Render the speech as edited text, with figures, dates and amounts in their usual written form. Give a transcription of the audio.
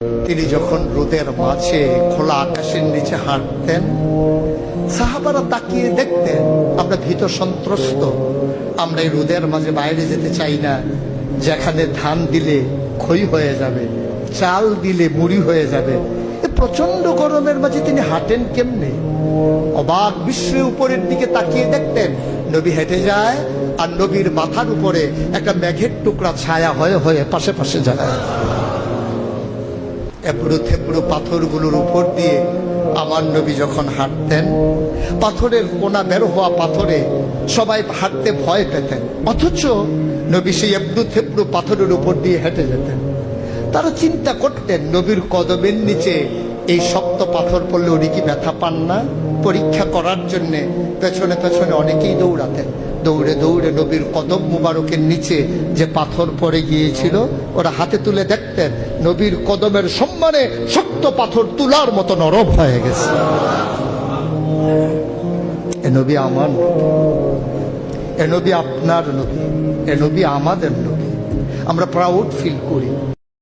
তিনি যখন রোদের মাঝে খোলা আকাশের নিচে হাঁটতেন, সাহাবারা তাকিয়ে দেখতেন আমরা ভীত সন্ত্রস্ত, আমরা এই রোদের মাঝে বাইরে যেতে চাই না, যেখানে ধান দিলে খই হয়ে যাবে, চাল দিলে মুড়ি হয়ে যাবে। প্রচন্ড গরমের মাঝে তিনি হাঁটেন কেমনে? অবাক বিশ্বে উপরের দিকে তাকিয়ে দেখতেন নবী হেঁটে যায়, আর নবীর মাথার উপরে একটা মেঘের টুকরা ছায়া হয়ে হয়ে পাশে পাশে যায়। এবড়ো থেবড়ো পাথরগুলোর উপর দিয়ে আমার নবী যখন হাঁটতেন, পাথরের কোনা বের হওয়া পাথরে সবাই হাঁটতে ভয় পেতেন, অথচ নবী সেই এবড়ো থেবড়ো পাথরের উপর দিয়ে হেঁটে যেতেন। তারা চিন্তা করতেন নবীর কদমের নিচে এই শক্ত পাথর পড়লে উনি কি ব্যথা পান না? পরীক্ষা করার জন্য পেছনে পেছনে অনেকেই দৌড়াতেন। দৌড়ে দৌড়ে নবীর কদম মুবারকের নিচে যে পাথর পড়ে গিয়েছিল ওরা হাতে তুলে দেখতেন নবীর কদমের সম্মানে শক্ত পাথর তুলার মতো নরম হয়ে গেছে। এ নবী আমার নবী, এ নবী আপনার নবী, এ নবী আমাদের নবী। আমরা প্রাউড ফিল করি।